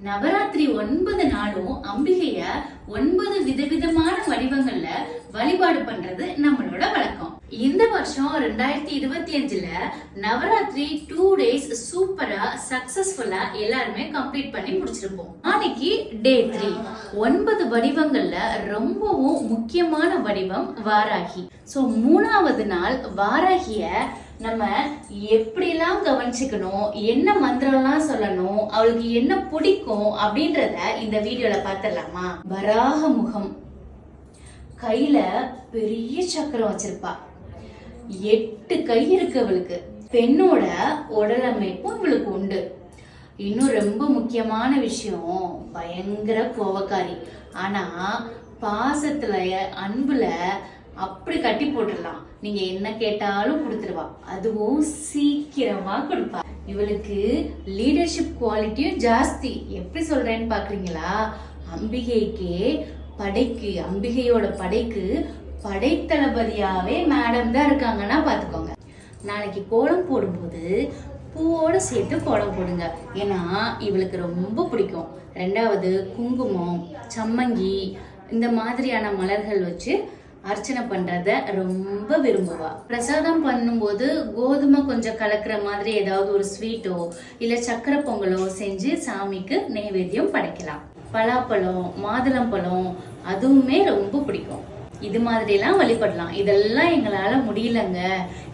நவராத்திரி 9 நாளும் அம்பிகைய 9 விதவிதமான வடிவங்கள்ல வழிபாடு பண்றது நம்மளோட வழக்கம். இந்த வருஷம் 2025ல நவராத்திரி 2 days சூப்பரா சக்சஸ்ஃபுல்லா எல்லாருமே கம்ப்ளீட் பண்ணி முடிச்சிருப்போம். அன்னைக்கு டே 3 9 வடிவங்கள்ல ரொம்பவும் முக்கியமான வடிவம் வாராகி. சோ 3வது நாள் வாராகிய நம்ம எப்படிலாம் கவனிச்சுக்கணும், என்ன மந்திரம்லாம் சொல்லணும், அவளுக்கு என்ன பிடிக்கும் அப்படின்றத இந்த வீடியோல பாத்திரலாமா? வராக முகம், கையில பெரிய சக்கரம் வச்சிருப்பா, 8 கை இருக்கு அவளுக்கு. பெண்ணோட உடலமைப்பும் இவளுக்கு உண்டு. இன்னும் ரொம்ப முக்கியமான விஷயம், பயங்கர கோவக்காரி. ஆனா பாசத்துல அன்புல அப்படி கட்டி போட்டுடலாம். நீங்க என்ன கேட்டாலும் கொடுத்துருவா, அதுவும் சீக்கிரமா கொடுப்பா. இவளுக்கு லீடர்ஷிப் குவாலிட்டியும் ஜாஸ்தி. எப்படி சொல்றேன்னு பாக்குறீங்களா? அம்பிகையோட படைக்கு படைத்தளபதியாவே மேடம் தான் இருக்காங்கன்னா பாத்துக்கோங்க. நாளைக்கு கோலம் போடும்போது பூவோட சேர்த்து கோலம் போடுங்க, ஏன்னா இவளுக்கு ரொம்ப பிடிக்கும். 2வது குங்குமம், சம்மங்கி இந்த மாதிரியான மலர்கள் வச்சு அர்ச்சனை பண்றத ரொம்ப விரும்புவா. பிரசாதம் பண்ணும்போது கோதுமை கொஞ்சம் கலக்கிற மாதிரி ஏதாவது ஒரு ஸ்வீட்டோ இல்ல சக்கரை பொங்கலோ செஞ்சு சாமிக்கு நைவேத்தியம் படைக்கலாம். பலாப்பழம், மாதுளம்பழம் அதுவுமே ரொம்ப பிடிக்கும். இது மாதிரி எல்லாம் வழிபடலாம். இதெல்லாம் எங்களால முடியலங்க,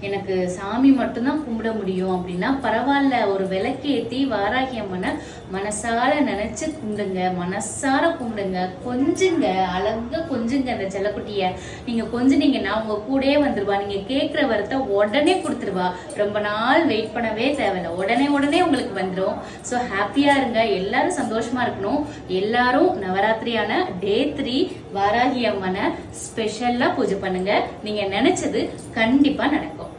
எனக்கு சாமி மட்டும்தான் கும்பிட முடியும் அப்படின்னா பரவாயில்ல, ஒரு விளக்கேத்தி வாராகி அம்மனை மனசார நினைச்சு கும்பிடுங்க, மனசார கும்பிடுங்க, கொஞ்சுங்க, அழகா கொஞ்சுங்க. அந்த செல்லக்குட்டிய நீங்க கொஞ்சினீங்கன்னா உங்க கூடயே வந்துருவா. நீங்க கேட்கிற வரத்தை உடனே கொடுத்துருவா. ரொம்ப நாள் வெயிட் பண்ணவே தேவையில்ல, உடனே உங்களுக்கு வந்துடும். ஸோ ஹாப்பியா இருங்க, எல்லாரும் சந்தோஷமா இருக்கணும். எல்லாரும் நவராத்திரியான டே 3 வாராகி அம்மனை ஸ்பெஷலா பூஜை பண்ணுங்க. நீங்க நினைச்சது கண்டிப்பா நடக்கும்.